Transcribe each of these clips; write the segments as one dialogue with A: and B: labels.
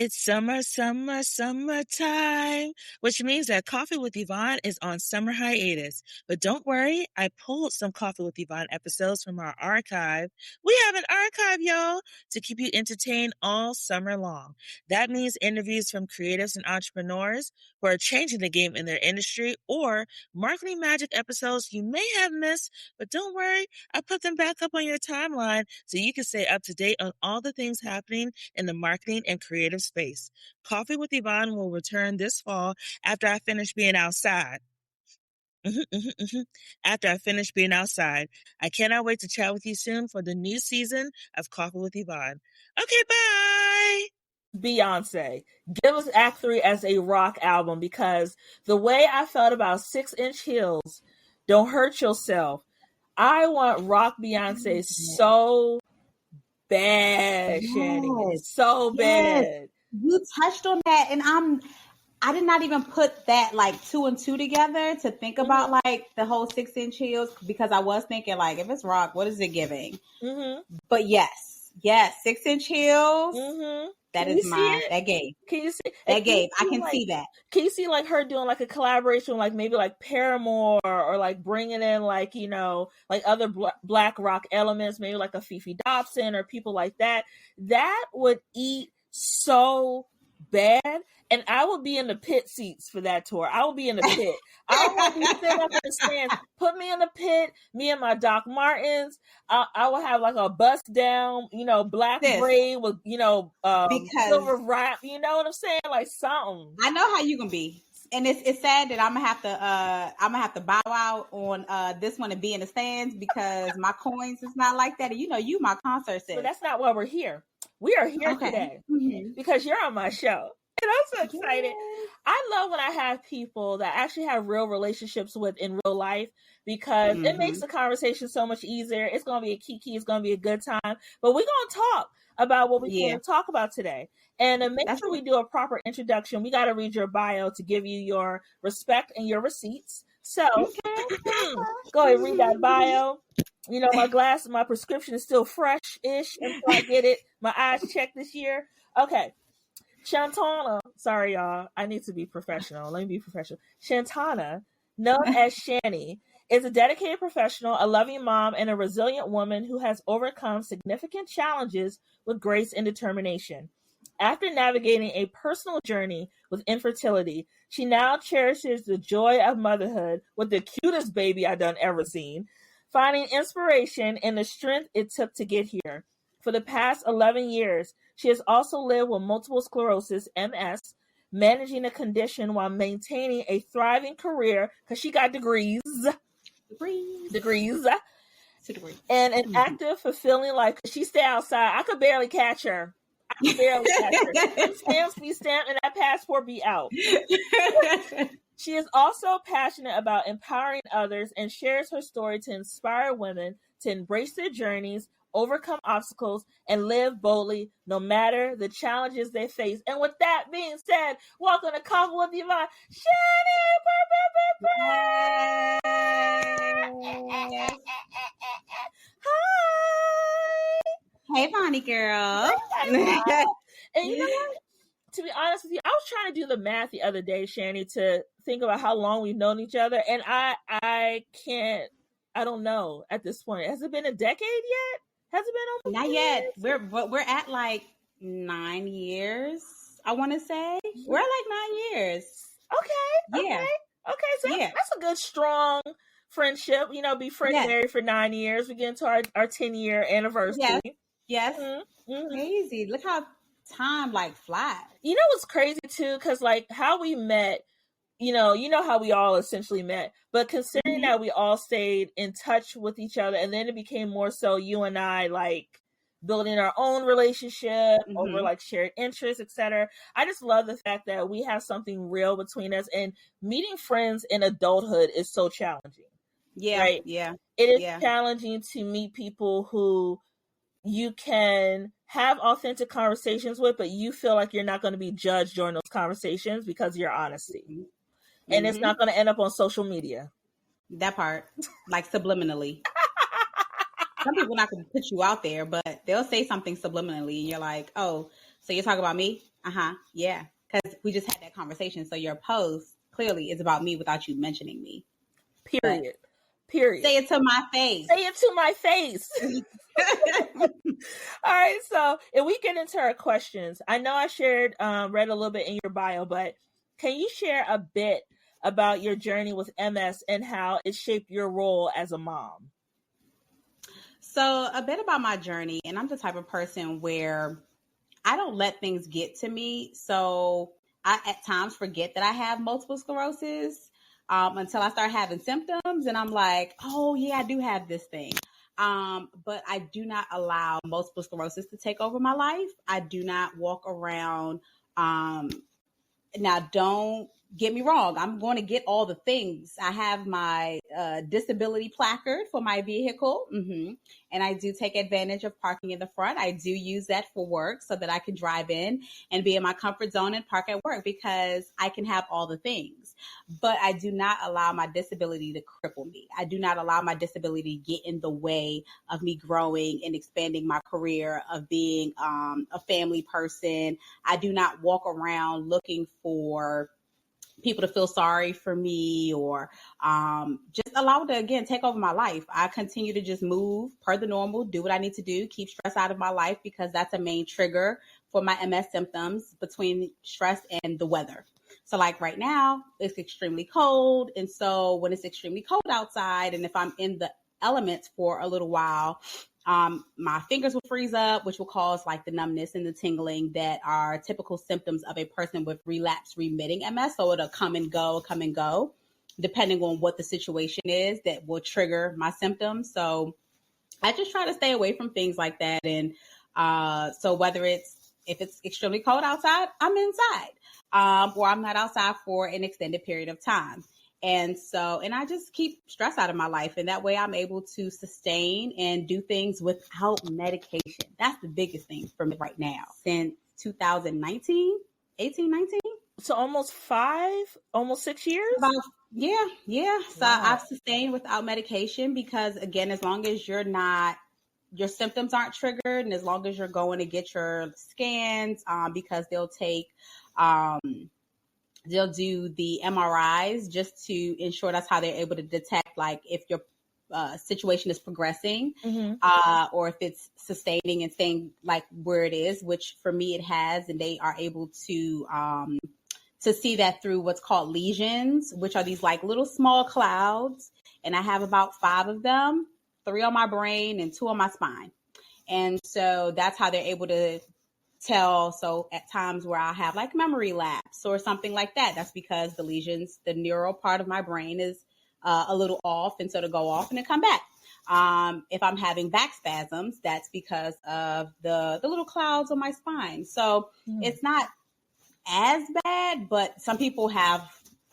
A: It's summer, summer, summertime, which means that Coffee with Yvonne is on summer hiatus. But don't worry, I pulled some Coffee with Yvonne episodes from our archive. We have an archive, y'all, to keep you entertained all summer long. That means interviews from creatives and entrepreneurs who are changing the game in their industry, or marketing magic episodes you may have missed. But don't worry, I put them back up on your timeline so you can stay up to date on all the things happening in the marketing and creative space. Coffee with Yvonne will return this fall after I finish being outside. After I finish being outside. I cannot wait to chat with you soon for the new season of Coffee with Yvonne. Okay, bye!
B: Beyonce, give us Act 3 as a rock album, because the way I felt about 6-inch heels, Don't Hurt Yourself, I want rock Beyonce so bad, Shani. So bad.
C: You touched on that, and I did not even put that like 2 and 2 together to think about like the whole 6-inch heels, because I was thinking like, if it's rock, what is it giving? But yes, 6-inch heels. That is my that gave.
B: Can you see
C: that gave? I can
B: like,
C: see that.
B: Can you see like her doing like a collaboration, like maybe like Paramore, or like bringing in like, you know, like other black rock elements, maybe like a Fifi Dobson or people like that. That would eat so bad, and I would be in the pit seats for that tour. I would be in the pit. I don't want to be sitting up in the stands. Put me in the pit, me and my Doc Martens. I would have like a bust down, you know, black braid with, you know, silver wrap. You know what I'm saying? Like something.
C: I know how you can be. And it's sad that I'm gonna have to bow out on this one and be in the stands, because my coins is not like that. And you know, you my concert set.
B: But that's not why we're here. We are here today because you're on my show. And I'm so excited. I love when I have people that actually have real relationships with in real life, because it makes the conversation so much easier. It's going to be a kiki. It's going to be a good time. But we're going to talk about what we're going to talk about today. And to make sure we do a proper introduction, we got to read your bio to give you your respect and your receipts. So go ahead, read that bio. You know, my prescription is still fresh-ish until I get it. My eyes checked this year. Okay. Shantuana, sorry y'all, I need to be professional. Let me be professional. Shantuana, known as Shani, is a dedicated professional, a loving mom, and a resilient woman who has overcome significant challenges with grace and determination. After navigating a personal journey with infertility, she now cherishes the joy of motherhood with the cutest baby I done ever seen, finding inspiration in the strength it took to get here. For the past 11 years, she has also lived with multiple sclerosis, MS, managing a condition while maintaining a thriving career, because she got degrees, and an active, fulfilling life. She stay outside. I could barely catch her. Stamps be stamped and that passport be out. She is also passionate about empowering others and shares her story to inspire women to embrace their journeys, overcome obstacles, and live boldly no matter the challenges they face. And with that being said, welcome to Coffee with Yvonne, Shani. Hi.
C: Hey, Bonnie girl.
B: And you know what? To be honest with you, I was trying to do the math the other day, Shani, to think about how long we've known each other, and I don't know at this point. Has it been a decade yet? Has it been almost?
C: Not yet. We're at like 9 years. I want to say we're at like 9 years.
B: Okay. So that's a good strong friendship. You know, be friends married for 9 years. We get into our 10-year anniversary.
C: Yes. Crazy. Look how time like flies.
B: You know what's crazy too? Because like how we met. You know how we all essentially met, but considering that we all stayed in touch with each other, and then it became more so you and I like building our own relationship over like shared interests, etc. I just love the fact that we have something real between us, and meeting friends in adulthood is so challenging. Right?
C: Yeah.
B: It is challenging to meet people who you can have authentic conversations with, but you feel like you're not going to be judged during those conversations because of your honesty. And it's not going to end up on social media.
C: That part, like subliminally. Some people are not going to put you out there, but they'll say something subliminally, and you're like, oh, So you're talking about me? Yeah. Because we just had that conversation. So your post clearly is about me without you mentioning me.
B: Period.
C: Say it to my face.
B: Say it to my face. All right. So if we get into our questions, I know I read a little bit in your bio, but can you share a bit about your journey with MS and how it shaped your role as a mom?
C: So a bit about my journey, and I'm the type of person where I don't let things get to me. So I at times forget that I have multiple sclerosis until I start having symptoms. And I'm like, oh, yeah, I do have this thing. But I do not allow multiple sclerosis to take over my life. I do not walk around. Now, don't get me wrong. I'm going to get all the things. I have my disability placard for my vehicle. And I do take advantage of parking in the front. I do use that for work so that I can drive in and be in my comfort zone and park at work because I can have all the things. But I do not allow my disability to cripple me. I do not allow my disability to get in the way of me growing and expanding my career, of being a family person. I do not walk around looking for people to feel sorry for me or just allow it to, again, take over my life. I continue to just move per the normal, do what I need to do, keep stress out of my life because that's a main trigger for my MS symptoms between stress and the weather. So like right now, it's extremely cold. And so when it's extremely cold outside, and if I'm in the elements for a little while, my fingers will freeze up, which will cause like the numbness and the tingling that are typical symptoms of a person with relapse remitting MS. So it'll come and go, depending on what the situation is that will trigger my symptoms. So I just try to stay away from things like that. And so whether if it's extremely cold outside, I'm inside, or I'm not outside for an extended period of time. And I just keep stress out of my life. And that way I'm able to sustain and do things without medication. That's the biggest thing for me right now. Since 2019, 18, 19.
B: So almost 6 years?
C: Yeah. So
B: wow.
C: I've sustained without medication because, again, as long as your symptoms aren't triggered and as long as you're going to get your scans, because they'll do the MRIs just to ensure that's how they're able to detect, like, if your situation is progressing, or if it's sustaining and staying like where it is, which for me it has, and they are able to see that through what's called lesions, which are these like little small clouds. And I have about 5 of them, 3 on my brain and 2 on my spine. And so that's how they're able to tell. So at times where I have like memory lapse or something like that, that's because the lesions, the neural part of my brain is a little off, and so to go off and then come back. If I'm having back spasms, that's because of the little clouds on my spine. So it's not as bad, but some people have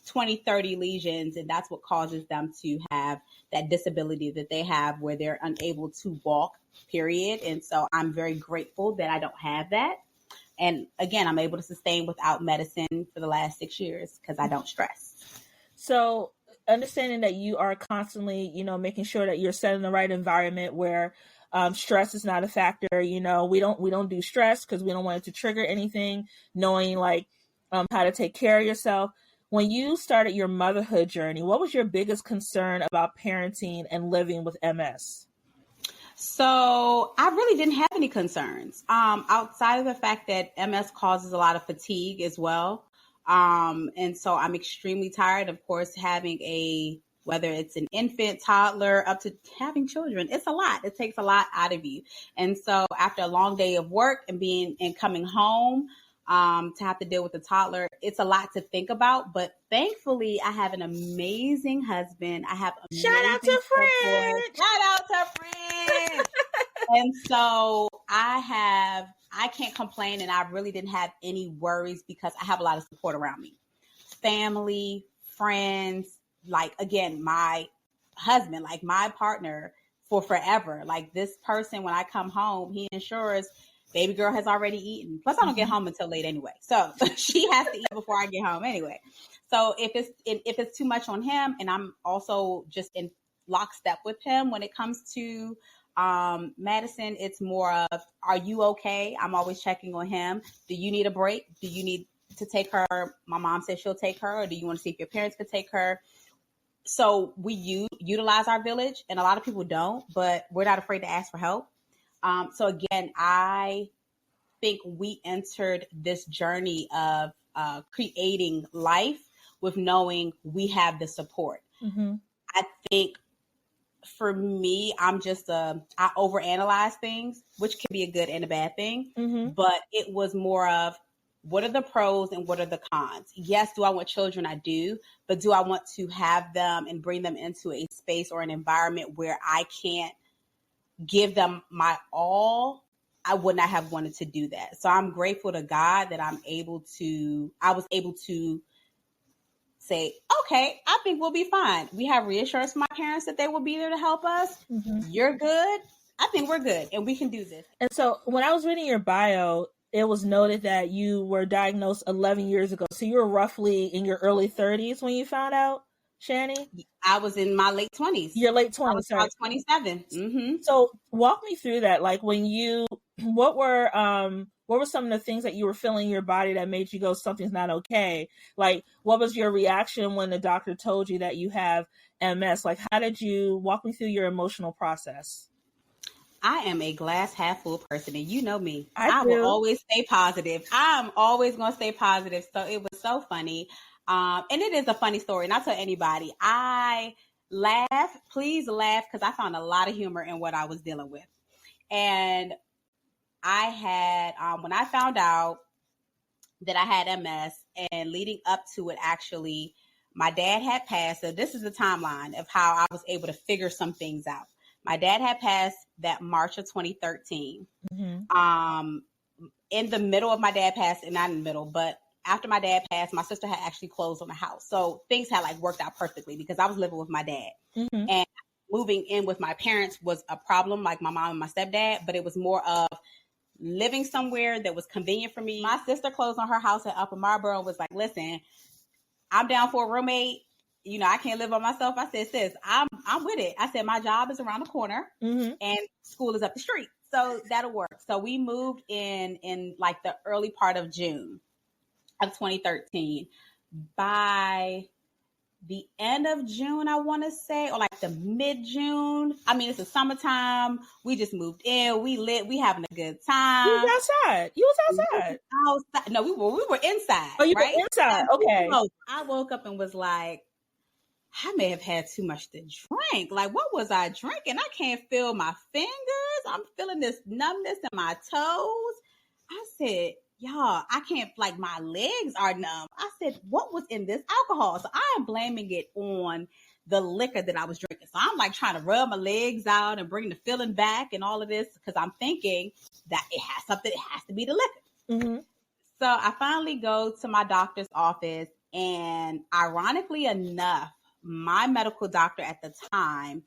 C: 20, 30 lesions, and that's what causes them to have that disability that they have where they're unable to walk, period. And so I'm very grateful that I don't have that. And again, I'm able to sustain without medicine for the last 6 years because I don't stress.
B: So understanding that you are constantly, making sure that you're set in the right environment where stress is not a factor. We don't do stress because we don't want it to trigger anything, knowing like how to take care of yourself. When you started your motherhood journey, what was your biggest concern about parenting and living with MS?
C: So I really didn't have any concerns outside of the fact that MS causes a lot of fatigue as well. And so I'm extremely tired, of course, having whether it's an infant, toddler, up to having children, it's a lot. It takes a lot out of you. And so after a long day of work and coming home, to have to deal with a toddler, it's a lot to think about. But thankfully, I have an amazing husband. I have
B: shout out to Fred.
C: And so I can't complain, and I really didn't have any worries because I have a lot of support around me. Family, friends, like, again, my husband, like my partner for forever. Like this person, when I come home, he ensures baby girl has already eaten. Plus, I don't get home until late anyway. So she has to eat before I get home anyway. So if it's too much on him, and I'm also just in lockstep with him when it comes to Madison, it's more of, are you okay? I'm always checking on him. Do you need a break? Do you need to take her? My mom says she'll take her. Or do you want to see if your parents could take her? So we utilize our village, and a lot of people don't, but we're not afraid to ask for help. So again, I think we entered this journey of creating life with knowing we have the support.
B: Mm-hmm.
C: I think for me, I overanalyze things, which can be a good and a bad thing.
B: Mm-hmm.
C: But it was more of, what are the pros and what are the cons? Yes, do I want children? I do. But do I want to have them and bring them into a space or an environment where I can't give them my all? I would not have wanted to do that. So I'm grateful to God that I was able to say, okay, I think we'll be fine. We have reassurance from my parents that they will be there to help us.
B: Mm-hmm.
C: You're good. I think we're good and we can do this.
B: And so when I was reading your bio, it was noted that you were diagnosed 11 years ago. So you were roughly in your early 30s when you found out, Shani?
C: I was in my late 20s.
B: Your late 20s,
C: I was about 27. Mm-hmm.
B: So walk me through that. Like what were some of the things that you were feeling in your body that made you go, something's not okay? Like, what was your reaction when the doctor told you that you have MS? Like, how did you walk me through your emotional process?
C: I am a glass half full person, and you know me.
B: I
C: will always stay positive. I'm always going to stay positive. So it was so funny. And it is a funny story. And I'll tell anybody, I laugh. Please laugh, because I found a lot of humor in what I was dealing with. And I had, when I found out that I had MS, and leading up to it, actually, my dad had passed. So this is the timeline of how I was able to figure some things out. My dad had passed that March of 2013. Mm-hmm. In the middle of my dad passing, not in the middle, but after my dad passed, my sister had actually closed on the house. So things had worked out perfectly because I was living with my dad. Mm-hmm. And moving in with my parents was a problem, like my mom and my stepdad, but it was more of living somewhere that was convenient for me. My sister closed on her house in Upper Marlboro and was like, listen, I'm down for a roommate. You know, I can't live by myself. I said, sis, I'm with it. I said, my job is around the corner, mm-hmm. and school is up the street. So that'll work. So we moved in the early part of June of 2013. By the end of June, I want to say, or the mid-June. I mean, it's the summertime. We just moved in. We lit. We having a good time.
B: You was outside.
C: Outside. No, we were inside.
B: Oh, you
C: right?
B: were inside. Okay.
C: I woke up and was like, I may have had too much to drink. What was I drinking? I can't feel my fingers. I'm feeling this numbness in my toes. I said, y'all, I can't, my legs are numb. I said, what was in this alcohol? So I am blaming it on the liquor that I was drinking. So I'm trying to rub my legs out and bring the feeling back and all of this, because I'm thinking that it has to be the liquor. Mm-hmm. So I finally go to my doctor's office, and ironically enough, my medical doctor at the time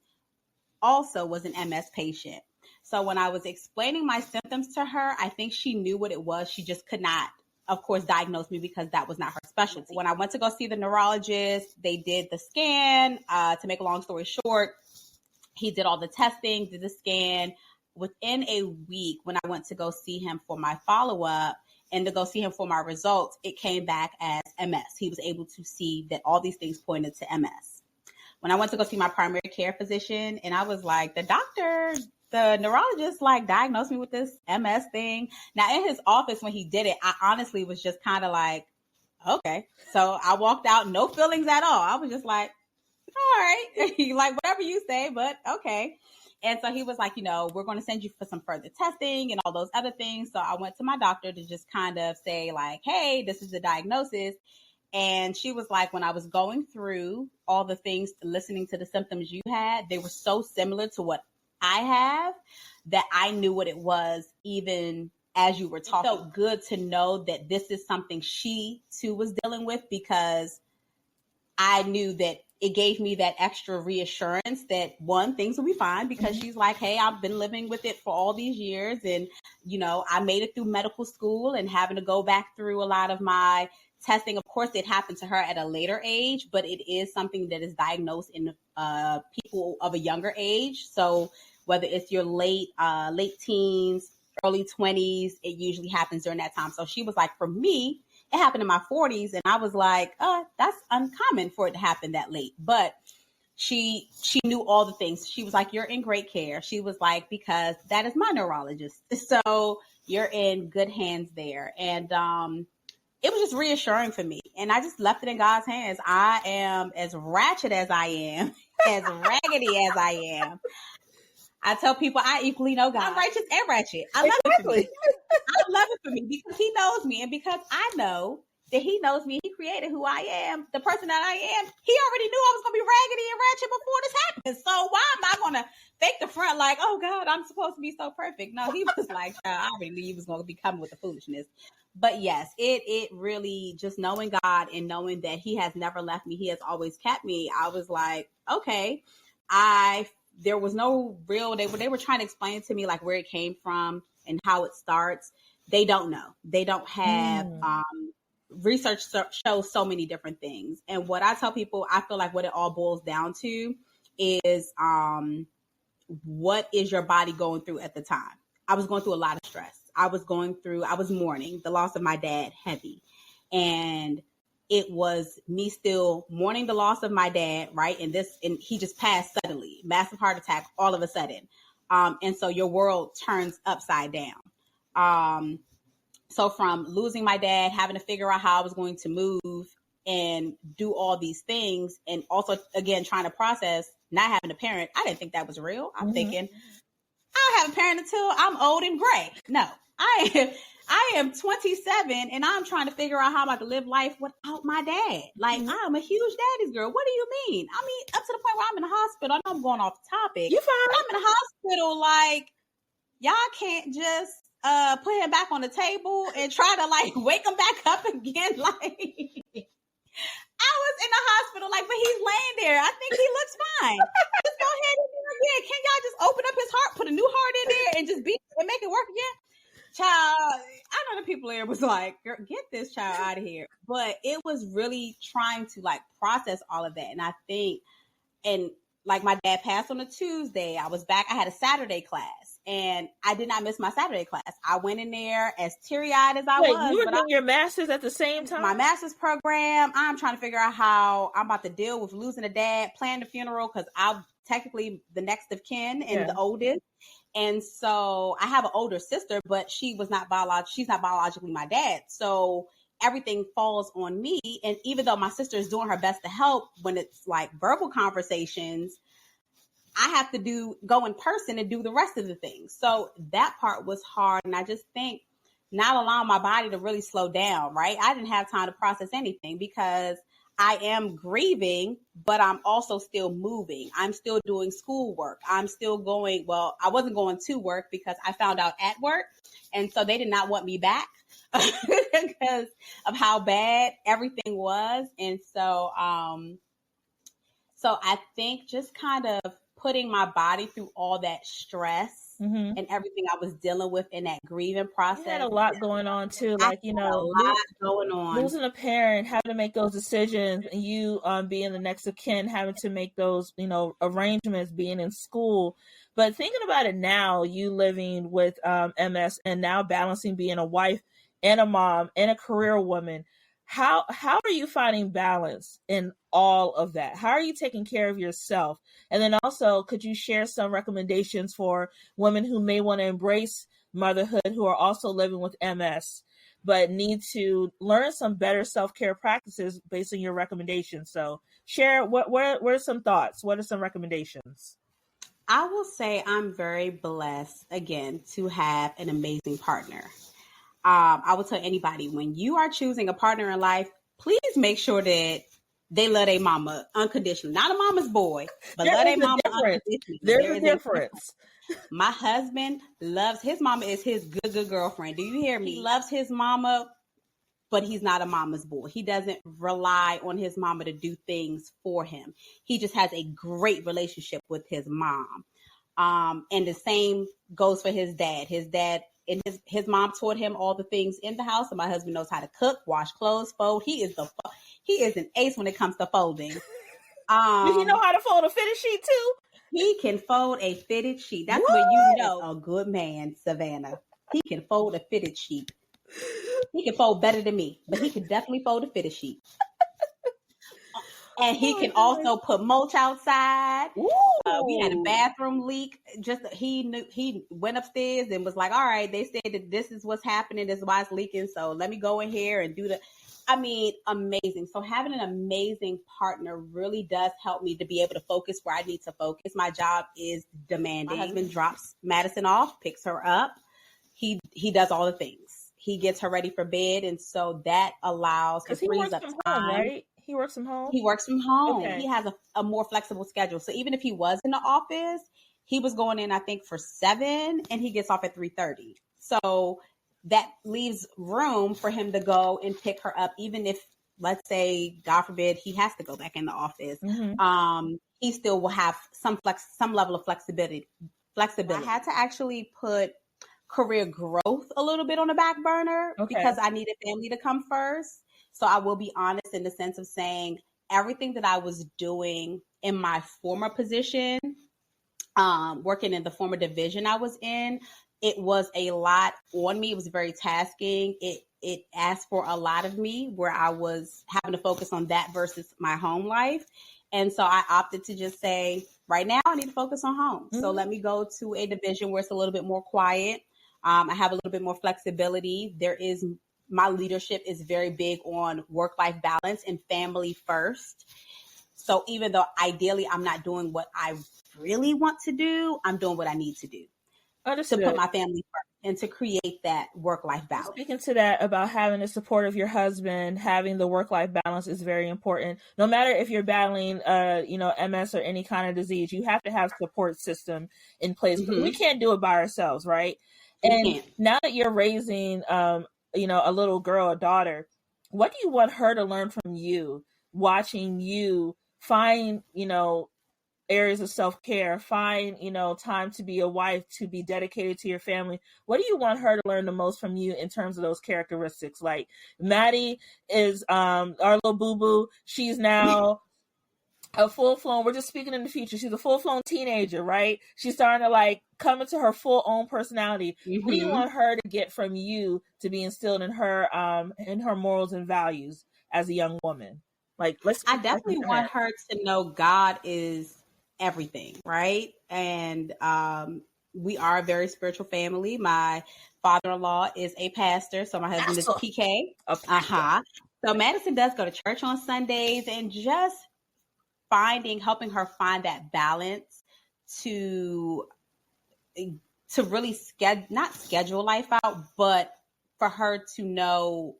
C: also was an MS patient. So when I was explaining my symptoms to her, I think she knew what it was. She just could not, of course, diagnose me because that was not her specialty. When I went to go see the neurologist, they did the scan. To make a long story short, he did all the testing, did the scan. Within a week, when I went to go see him for my follow-up and to go see him for my results, it came back as MS. He was able to see that all these things pointed to MS. When I went to go see my primary care physician, and I was like, the neurologist diagnosed me with this MS thing. Now in his office when he did it, I honestly was just kind of okay. So I walked out, no feelings at all. I was just all right, whatever you say, but okay. And so he was like, we're going to send you for some further testing and all those other things. So I went to my doctor to just kind of say hey, this is the diagnosis. And she was like, when I was going through all the things, listening to the symptoms you had, they were so similar to what I have that I knew what it was even as you were talking. It felt good to know that this is something she too was dealing with, because I knew that it gave me that extra reassurance that one, things will be fine, because she's like, hey, I've been living with it for all these years. And, I made it through medical school and having to go back through a lot of my testing. Of course, it happened to her at a later age, but it is something that is diagnosed in people of a younger age. So whether it's your late teens, early 20s, it usually happens during that time. So she was like, for me, it happened in my 40s, and I was like, that's uncommon for it to happen that late. But she knew all the things. She was like, you're in great care. She was like, because that is my neurologist. So you're in good hands there. And it was just reassuring for me. And I just left it in God's hands. I am as ratchet as I am, as raggedy as I am. I tell people I equally know God. I'm righteous and ratchet. I love it for me. I love it for me because he knows me. And because I know that he knows me, he created who I am, the person that I am. He already knew I was going to be raggedy and ratchet before this happened. So why am I going to fake the front like, oh God, I'm supposed to be so perfect? No, he was like, I already knew you was going to be coming with the foolishness. But yes, it really, just knowing God and knowing that he has never left me, he has always kept me. I was like, okay, there was no real, they were trying to explain to me like where it came from and how it starts. They don't know. They don't have, research shows so many different things. And what I tell people, I feel like what it all boils down to is, what is your body going through at the time? I was going through a lot of stress. I was mourning the loss of my dad heavy. And it was me still mourning the loss of my dad, right? And he just passed suddenly, massive heart attack all of a sudden. And so your world turns upside down. So from losing my dad, having to figure out how I was going to move and do all these things, and also, again, trying to process not having a parent. I didn't think that was real. I'm thinking, I don't have a parent until I'm old and gray. No, I am 27 and I'm trying to figure out how I'm about to live life without my dad. Like, I'm a huge daddy's girl. What do you mean? I mean, up to the point where I'm in the hospital. I know I'm going off the topic.
B: You fine.
C: I'm in the hospital. Like, y'all can't just put him back on the table and try to like wake him back up again. Like, I was in the hospital, like, but he's laying there. I think he looks fine. Just go ahead and do it again. Can y'all just open up his heart, put a new heart in there, and just and make it work again? Child, I know the people there was like, girl, get this child out of here. But it was really trying to like process all of that. And I think, and like my dad passed on a Tuesday. I was back. I had a Saturday class, and I did not miss my Saturday class. I went in there as teary-eyed as I was.
B: You were doing your master's at the same time?
C: My master's program. I'm trying to figure out how I'm about to deal with losing a dad, plan the funeral, because I'm technically the next of kin and the oldest. And so I have an older sister, but she's not biologically my dad. So everything falls on me. And even though my sister is doing her best to help when it's like verbal conversations, I have to go in person and do the rest of the things. So that part was hard. And I just think not allowing my body to really slow down, right? I didn't have time to process anything because I am grieving, but I'm also still moving. I'm still doing schoolwork. I'm still going, well, I wasn't going to work because I found out at work. And so they did not want me back because of how bad everything was. And so, so I think just kind of putting my body through all that stress and everything I was dealing with in that grieving process.
B: You had a lot going on too, like, you know,
C: going on.
B: Losing a parent, having to make those decisions, and you being the next of kin, having to make those, you know, arrangements, being in school. But thinking about it now, you living with MS and now balancing being a wife and a mom and a career woman, how are you finding balance in all of that? How are you taking care of yourself? And then also, could you share some recommendations for women who may want to embrace motherhood, who are also living with MS, but need to learn some better self-care practices based on your recommendations? So share, what are some thoughts? What are some recommendations?
C: I will say I'm very blessed, again, to have an amazing partner. I will tell anybody, when you are choosing a partner in life, please make sure that they love their mama unconditionally. Not a mama's boy, but love their mama unconditionally.
B: There's a difference.
C: My husband loves his mama, is his good girlfriend. Do you hear me? He loves his mama, but he's not a mama's boy. He doesn't rely on his mama to do things for him. He just has a great relationship with his mom. And the same goes for his dad. His dad and his mom taught him all the things in the house. And my husband knows how to cook, wash clothes, fold. He is an ace when it comes to folding.
B: Does he know how to fold a fitted sheet too?
C: He can fold a fitted sheet. That's when you know a good man, Savannah. He can fold a fitted sheet. He can fold better than me, but he can definitely fold a fitted sheet. And he can also put mulch outside. We had a bathroom leak. He went upstairs and was like, all right, they said that this is what's happening. This is why it's leaking. So let me go in here and do amazing. So having an amazing partner really does help me to be able to focus where I need to focus. My job is demanding. My husband drops Madison off, picks her up. He does all the things. He gets her ready for bed. And so that allows, it frees up time.
B: Home, right? He works from home?
C: He works from home. Okay. He has a more flexible schedule. So even if he was in the office, he was going in, I think, for 7 and he gets off at 3:30. So that leaves room for him to go and pick her up. Even if, let's say, God forbid, he has to go back in the office, he still will have some level of flexibility. I had to actually put career growth a little bit on the back burner because I needed family to come first. So I will be honest in the sense of saying everything that I was doing in my former position, working in the former division I was in, it was a lot on me. It was very tasking. It asked for a lot of me where I was having to focus on that versus my home life. And so I opted to just say, right now I need to focus on home. Mm-hmm. So let me go to a division where it's a little bit more quiet. I have a little bit more flexibility. My leadership is very big on work-life balance and family first. So even though ideally I'm not doing what I really want to do, I'm doing what I need to do. Understood. To put my family first and to create that work-life balance.
B: Speaking to that about having the support of your husband, having the work-life balance is very important. No matter if you're battling, MS or any kind of disease, you have to have a support system in place. Mm-hmm. We can't do it by ourselves, right? And now that you're raising, a little girl, a daughter, what do you want her to learn from you, watching you find, areas of self-care, find, time to be a wife, to be dedicated to your family? What do you want her to learn the most from you in terms of those characteristics? Like Maddie is our little boo-boo. She's now a full-flown, we're just speaking in the future, she's a full-flown teenager, right? She's starting to come into her full own personality. Mm-hmm. What do you want her to get from you to be instilled in her morals and values as a young woman? I
C: definitely want her to know God is everything, right? And we are a very spiritual family. My father-in-law is a pastor, so my husband is PK. So Madison does go to church on Sundays, and just helping her find that balance to really not schedule life out, but for her to know,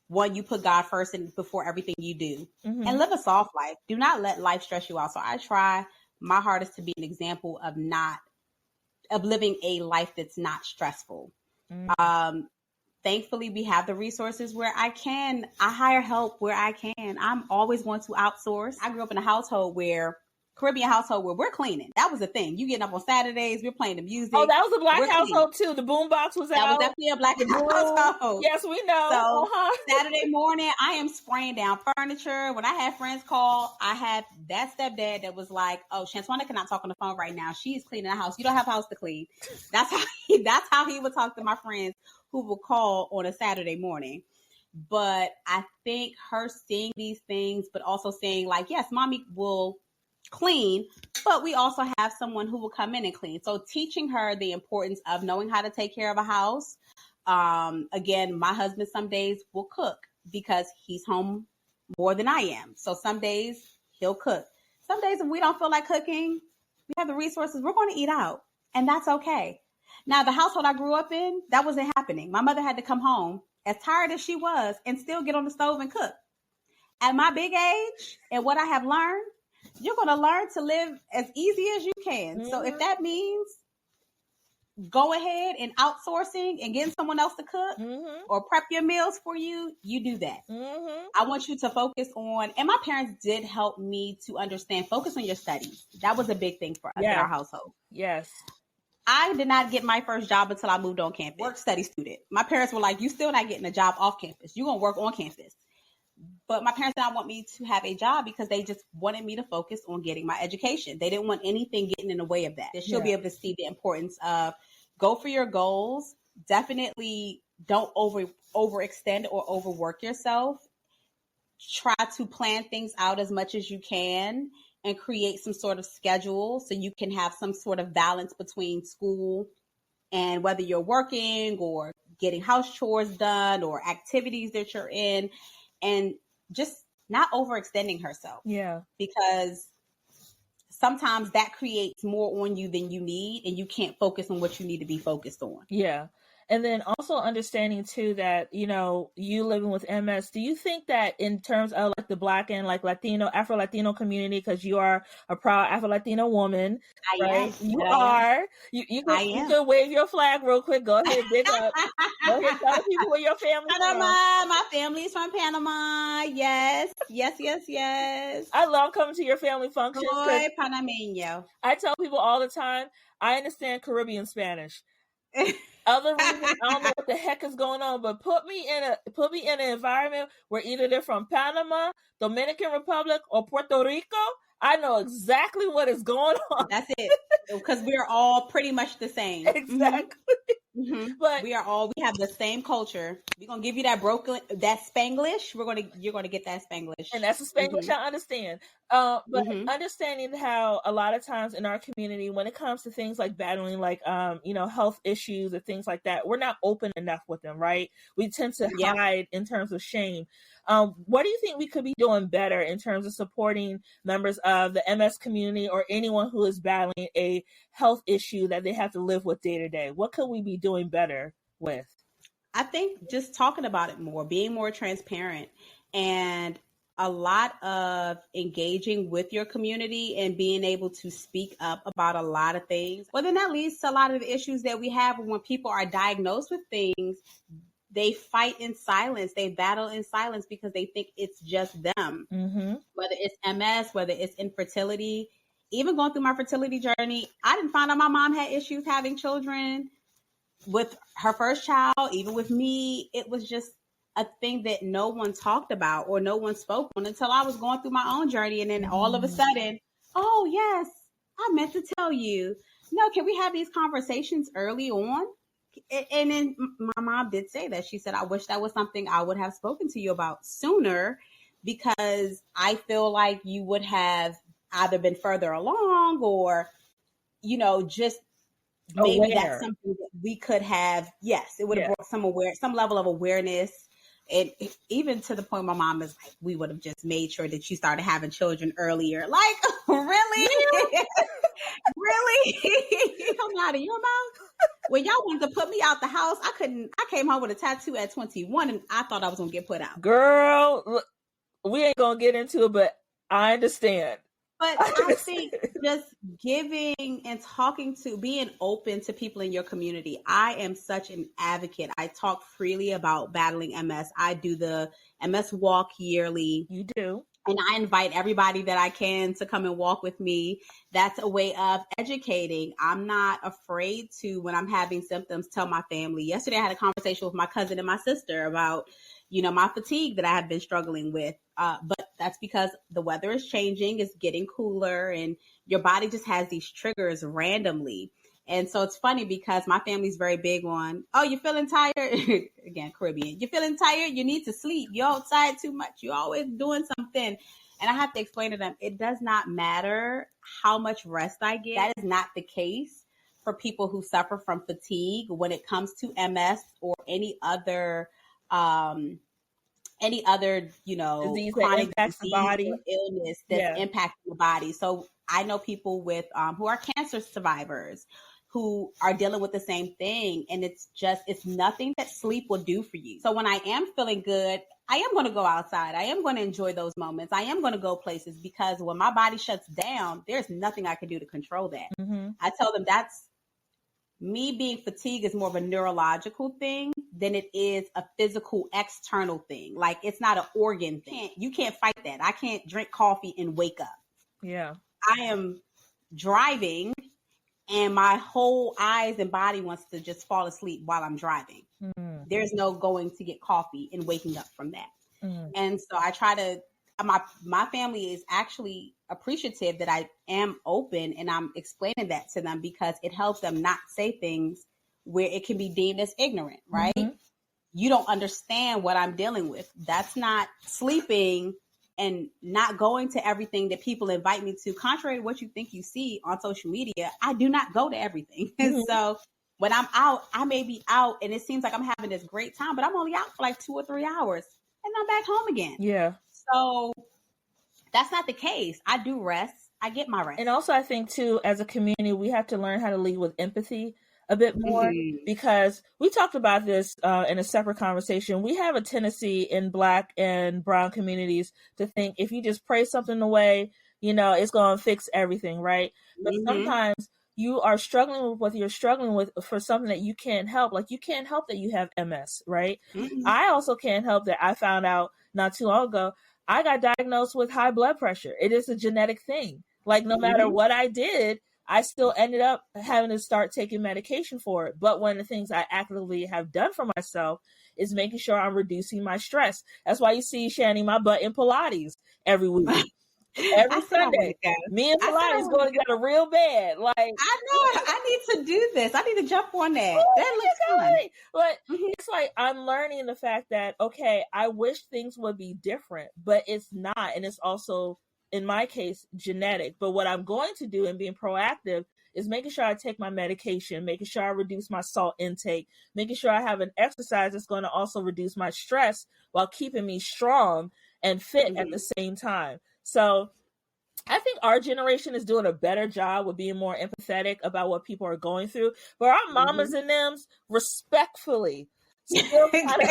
C: one, you put God first and before everything you do, mm-hmm. and live a soft life. Do not let life stress you out. So I try my hardest to be an example of living a life that's not stressful. Mm-hmm. Thankfully, we have the resources where I hire help where I can. I'm always going to outsource. I grew up in a Caribbean household where we're cleaning. That was the thing. You getting up on Saturdays, we're playing the music.
B: Oh, that was a black household too. The boombox was out.
C: That was definitely a black household.
B: Yes, we know.
C: So Saturday morning, I am spraying down furniture. When I had friends call, I had that stepdad that was like, "Oh, Shantuana cannot talk on the phone right now. She's cleaning the house. You don't have a house to clean." That's how he would talk to my friends who would call on a Saturday morning. But I think her seeing these things, but also saying yes, mommy will clean, but we also have someone who will come in and clean. So teaching her the importance of knowing how to take care of a house. Again, my husband some days will cook because he's home more than I am. So some days he'll cook. Some days if we don't feel like cooking, we have the resources, we're going to eat out, and that's okay. Now, the household I grew up in, that wasn't happening. My mother had to come home as tired as she was and still get on the stove and cook. At my big age and what I have learned, you're going to learn to live as easy as you can. Mm-hmm. So if that means go ahead and outsourcing and getting someone else to cook, mm-hmm. or prep your meals for you, you do that. Mm-hmm. I want you to focus on, and my parents did help me to understand, focus on your studies. That was a big thing for us in our household.
B: Yes.
C: I did not get my first job until I moved on campus. Work study student. My parents were like, you still not getting a job off campus. You're going to work on campus. But my parents did not want me to have a job because they just wanted me to focus on getting my education. They didn't want anything getting in the way of that. She'll be able to see the importance of go for your goals. Definitely don't overextend or overwork yourself. Try to plan things out as much as you can and create some sort of schedule so you can have some sort of balance between school and whether you're working or getting house chores done or activities that you're in, and just not overextending herself.
B: Yeah.
C: Because sometimes that creates more on you than you need, and you can't focus on what you need to be focused on.
B: Yeah. And then also understanding too that, you know, you living with MS, do you think that in terms of like the Black and like Latino, Afro-Latino community, because you are a proud Afro-Latino woman, right? You are. You can wave your flag real quick. Go ahead, big up. Go ahead, tell people where your family's from.
C: My family's from Panama. Yes.
B: I love coming to your family functions.
C: Soy Panameño.
B: I tell people all the time, I understand Caribbean Spanish. Other reasons, I don't know what the heck is going on, but put me in an environment where either they're from Panama, Dominican Republic, or Puerto Rico. I know exactly what is going on.
C: That's it, because we're all pretty much the same.
B: Exactly.
C: Mm-hmm. But we have the same culture. We're gonna give you that Spanglish. You're gonna get that Spanglish,
B: and that's the Spanglish I understand. But understanding how a lot of times in our community, when it comes to things like battling, like health issues or things like that, we're not open enough with them, right? We tend to hide in terms of shame. What do you think we could be doing better in terms of supporting members of the MS community or anyone who is battling a health issue that they have to live with day to day? What could we be doing better with?
C: I think just talking about it more, being more transparent, and a lot of engaging with your community and being able to speak up about a lot of things. Well, then that leads to a lot of the issues that we have when people are diagnosed with things. They fight in silence. They battle in silence because they think it's just them.
B: Mm-hmm.
C: Whether it's MS, whether it's infertility. Even going through my fertility journey, I didn't find out my mom had issues having children with her first child. Even with me, it was just a thing that no one talked about or no one spoke on until I was going through my own journey. And then all of a sudden, oh, yes, I meant to tell you. No, can we have these conversations early on? And then my mom did say that. She said, I wish that was something I would have spoken to you about sooner, because I feel like you would have either been further along or, just maybe that's something that we could have. Yes, it would have brought some level of awareness. And even to the point my mom is like, we would have just made sure that you started having children earlier. Like, really? Really? Coming out of your mouth? When y'all wanted to put me out the house, I came home with a tattoo at 21 and I thought I was going to get put out.
B: Girl, look, we ain't going to get into it, but I understand.
C: But I think just giving and being open to people in your community. I am such an advocate. I talk freely about battling MS. I do the MS walk yearly.
B: You do.
C: And I invite everybody that I can to come and walk with me. That's a way of educating. I'm not afraid to, when I'm having symptoms, tell my family. Yesterday, I had a conversation with my cousin and my sister about, my fatigue that I have been struggling with. But that's because the weather is changing. It's getting cooler and your body just has these triggers randomly. And so it's funny because my family's very big on, oh, you're feeling tired? Again, Caribbean. You're feeling tired? You need to sleep. You're outside too much. You're always doing something. And I have to explain to them, it does not matter how much rest I get. That is not the case for people who suffer from fatigue when it comes to MS or any other
B: disease
C: chronic
B: that impacts the body
C: or illness that's impacting the body. So I know people with who are cancer survivors who are dealing with the same thing. And it's nothing that sleep will do for you. So when I am feeling good, I am going to go outside. I am going to enjoy those moments. I am going to go places, because when my body shuts down, there's nothing I can do to control that.
B: Mm-hmm.
C: I tell them that's me being fatigued is more of a neurological thing than it is a physical external thing. Like, it's not an organ thing. You can't fight that. I can't drink coffee and wake up.
B: Yeah.
C: I am driving and my whole eyes and body wants to just fall asleep while I'm driving.
B: Mm-hmm.
C: There's no going to get coffee and waking up from that. And so I try to, my family is actually appreciative that I am open and I'm explaining that to them, because it helps them not say things where it can be deemed as ignorant, right? You don't understand what I'm dealing with. That's not sleeping and not going to everything that people invite me to. Contrary to what you think you see on social media, I do not go to everything. And so when I'm out, I may be out and it seems like I'm having this great time, but I'm only out for like 2 or 3 hours and I'm back home again.
B: Yeah.
C: So that's not the case. I do rest. I get my rest.
B: And also, I think too, as a community, we have to learn how to lead with empathy a bit more, because we talked about this in a separate conversation. We have a tendency in Black and Brown communities to think if you just pray something away, it's going to fix everything, right? But sometimes you are struggling with what you're struggling with for something that you can't help. Like, you can't help that you have MS, right? I also can't help that I found out not too long ago, I got diagnosed with high blood pressure. It is a genetic thing. Like, no matter what I did, I still ended up having to start taking medication for it. But one of the things I actively have done for myself is making sure I'm reducing my stress. That's why you see, Shani, my butt in Pilates every week. Every Sunday, me and Pilates go together real bad. Like,
C: I know, I need to do this. I need to jump on that. That looks fun.
B: But it's like, I'm learning the fact that, okay, I wish things would be different, but it's not. And it's also, in my case, genetic. But what I'm going to do and being proactive is making sure I take my medication, making sure I reduce my salt intake, making sure I have an exercise that's going to also reduce my stress while keeping me strong and fit at the same time. So I think our generation is doing a better job with being more empathetic about what people are going through. But our mamas and thems, respectfully, still kind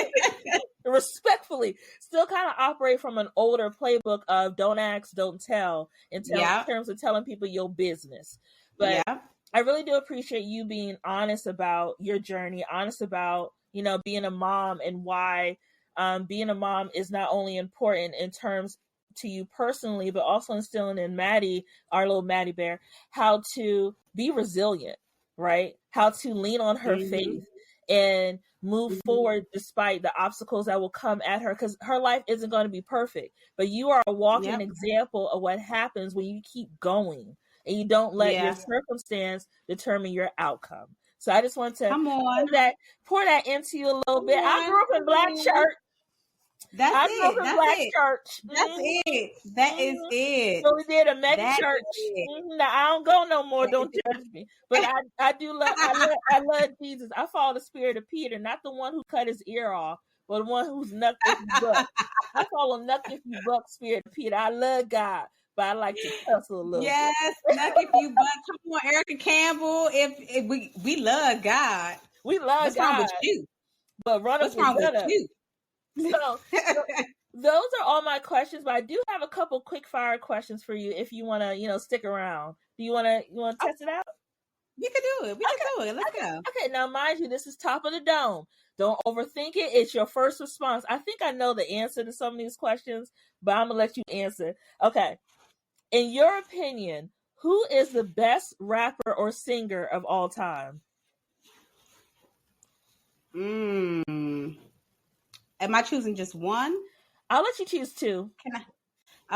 B: of operate from an older playbook of don't ask, don't tell, in terms of telling people your business. But I really do appreciate you being honest about your journey, honest about, being a mom, and why being a mom is not only important in terms to you personally, but also instilling in Maddie, our little Maddie bear, how to be resilient, right? How to lean on her faith and move forward despite the obstacles that will come at her, because her life isn't going to be perfect. But you are a walking example of what happens when you keep going and you don't let your circumstance determine your outcome. So I just want to pour that into you a little bit. I grew up in Black church.
C: That's it.
B: Black church.
C: That's it. That is it.
B: So we did a mega church. Now I don't go no more. Don't judge me. But I do love. I love Jesus. I follow the spirit of Peter, not the one who cut his ear off, but the one who's knuck if you buck. I follow knuck if you buck spirit of Peter. I love God, but I like to tussle a little.
C: Yes, knuck if you buck. Come on, Erica Campbell. If we love God,
B: we love
C: What's
B: God.
C: Wrong with you?
B: But
C: what's wrong with you?
B: So those are all my questions, but I do have a couple quick fire questions for you if you want to, stick around. Do you want to test it out?
C: You can do it. We can do it. Let's go.
B: Okay, now mind you, this is top of the dome. Don't overthink it. It's your first response. I think I know the answer to some of these questions, but I'm going to let you answer. Okay. In your opinion, who is the best rapper or singer of all time?
C: Am I choosing just one?
B: I'll let you choose two.
C: Can I?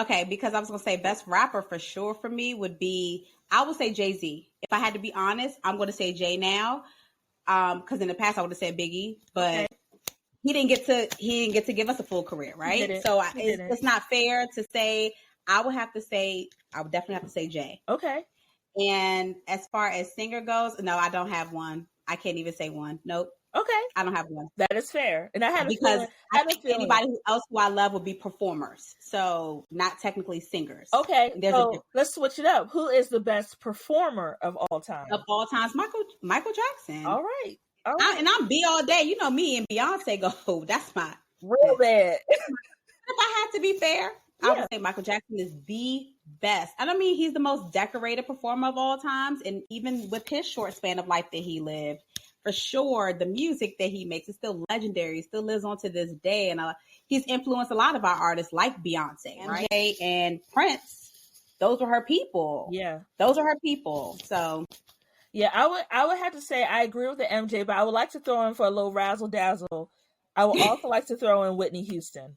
C: Okay, because I was going to say best rapper for sure for me would be, I would say Jay-Z. If I had to be honest, I'm going to say Jay now. Because in the past I would have said Biggie, but he didn't get to give us a full career, right? So it's not fair to say. I would definitely have to say Jay.
B: Okay.
C: And as far as singer goes, no, I don't have one. I can't even say one. Nope.
B: Okay.
C: I don't have one.
B: That is fair. And I had
C: I think anybody else who I love would be performers. So not technically singers.
B: Okay. So let's switch it up. Who is the best performer of all time?
C: Of all times, Michael Jackson.
B: All right.
C: And I'm B all day. You know me and Beyonce go, that's my
B: real bad.
C: If I had to be fair, I would say Michael Jackson is the best. And I mean, he's the most decorated performer of all times. And even with his short span of life that he lived, for sure, the music that he makes is still legendary. It still lives on to this day. And he's influenced a lot of our artists like Beyonce, right? MJ and Prince. Those were her people.
B: Yeah.
C: Those are her people. So
B: yeah, I would have to say I agree with the MJ, but I would like to throw in for a little razzle dazzle. I would also like to throw in Whitney Houston.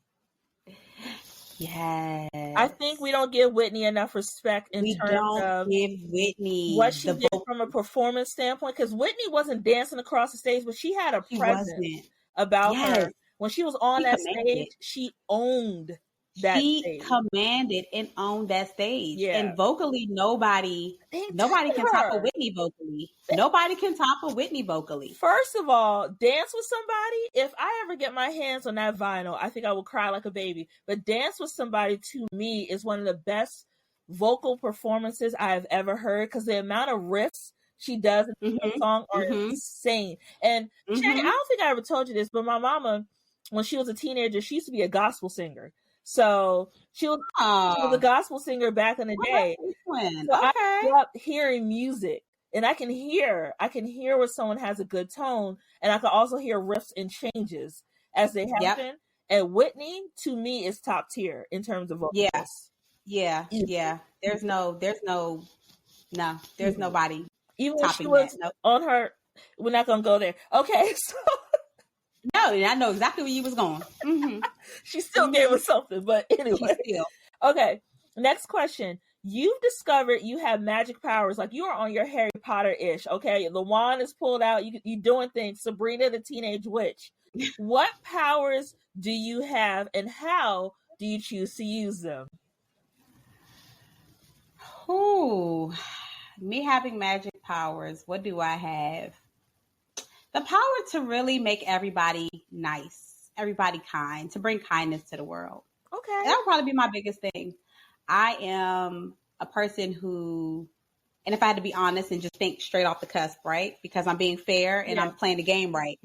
C: Yes.
B: I think we don't give Whitney enough respect in terms of
C: give Whitney
B: what she did from a performance standpoint, because Whitney wasn't dancing across the stage, but she had a presence about her. When she was on that stage, she owned that stage.
C: She commanded and owned that stage. Yeah. And vocally, nobody can top a Whitney vocally. Nobody can top a Whitney vocally.
B: First of all, Dance with Somebody, if I ever get my hands on that vinyl, I think I will cry like a baby. But Dance with Somebody, to me, is one of the best vocal performances I have ever heard, because the amount of riffs she does in the song are insane. And Shay, I don't think I ever told you this, but my mama, when she was a teenager, she used to be a gospel singer. So she was a gospel singer back in the day. So I grew up hearing music, and I can hear where someone has a good tone, and I can also hear riffs and changes as they happen. Yep. And Whitney, to me, is top tier in terms of vocals.
C: Yeah. There's nobody.
B: Even when she was on her, we're not gonna go there. Okay, so.
C: No, I know exactly where you was going.
B: She still gave us something, but anyway. Okay, next question. You've discovered you have magic powers, like you are on your Harry Potter-ish, okay? The wand is pulled out, you're doing things. Sabrina the Teenage Witch. What powers do you have, and how do you choose to use them?
C: Ooh, me having magic powers, what do I have? The power to really make everybody nice, everybody kind, to bring kindness to the world.
B: Okay.
C: That would probably be my biggest thing. I am a person who, and if I had to be honest and just think straight off the cusp, right? Because I'm being fair and I'm playing the game right?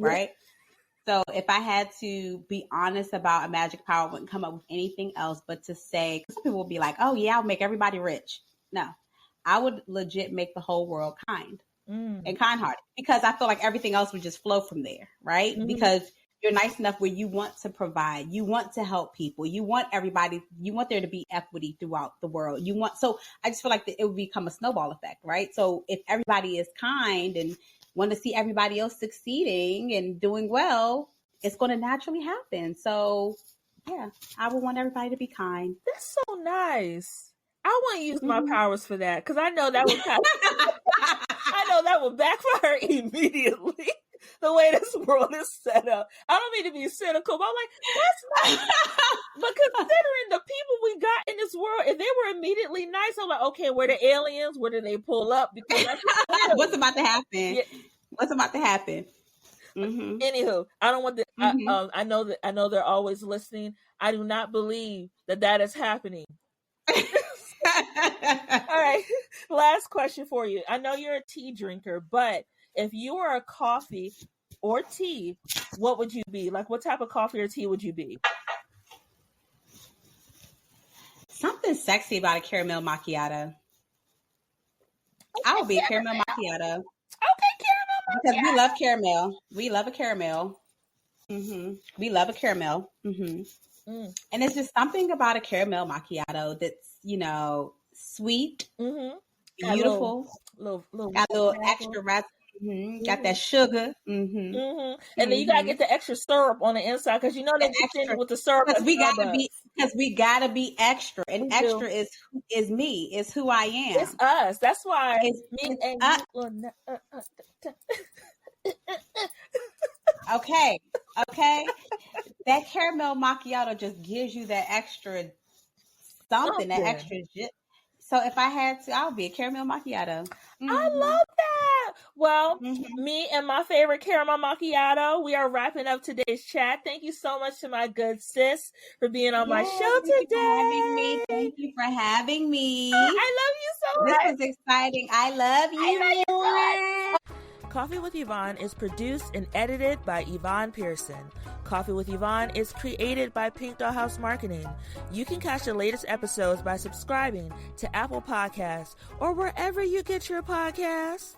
C: So if I had to be honest about a magic power, I wouldn't come up with anything else but to say, because some people will be like, oh yeah, I'll make everybody rich. No, I would legit make the whole world kind. And kind-hearted, because I feel like everything else would just flow from there, right? Because you're nice enough where you want to provide, you want to help people, you want there to be equity throughout the world. So I just feel like it would become a snowball effect, right? So if everybody is kind and want to see everybody else succeeding and doing well, it's going to naturally happen. So yeah, I would want everybody to be kind.
B: That's so nice. I want to use my powers for that, because I know that would backfire immediately. The way this world is set up. I don't mean to be cynical, but I'm like, that's not. But considering the people we got in this world, if they were immediately nice, I'm like, okay, where the aliens? Where do they pull up? Because
C: what's about to happen? Yeah. What's about to happen?
B: Anywho, I don't want the. I know they're always listening. I do not believe that is happening. All right, last question for you. I know you're a tea drinker, but if you were a coffee or tea, what would you be? Like, what type of coffee or tea would you be?
C: Something sexy about a caramel macchiato. Okay, I would be a caramel macchiato.
B: Okay, caramel macchiato.
C: Because we love caramel. We love a caramel. We love a caramel. And it's just something about a caramel macchiato that's, sweet, beautiful, got a little extra raspberry. Got that sugar. And
B: then you gotta get the extra syrup on the inside, because they extra with the syrup.
C: Because we gotta be extra, and extra is me. It's who I am.
B: It's us. That's why it's me and you.
C: Okay. That caramel macchiato just gives you that extra something. That extra. So if I had to, I would be a caramel macchiato.
B: I love that. Well, me and my favorite caramel macchiato, we are wrapping up today's chat. Thank you so much to my good sis for being on my show today.
C: Thank you for having me.
B: I love you so much.
C: This was exciting. I love you.
A: Coffee with Yvonne is produced and edited by Yvonne Pearson. Coffee with Yvonne is created by Pink Dollhouse Marketing. You can catch the latest episodes by subscribing to Apple Podcasts or wherever you get your podcasts.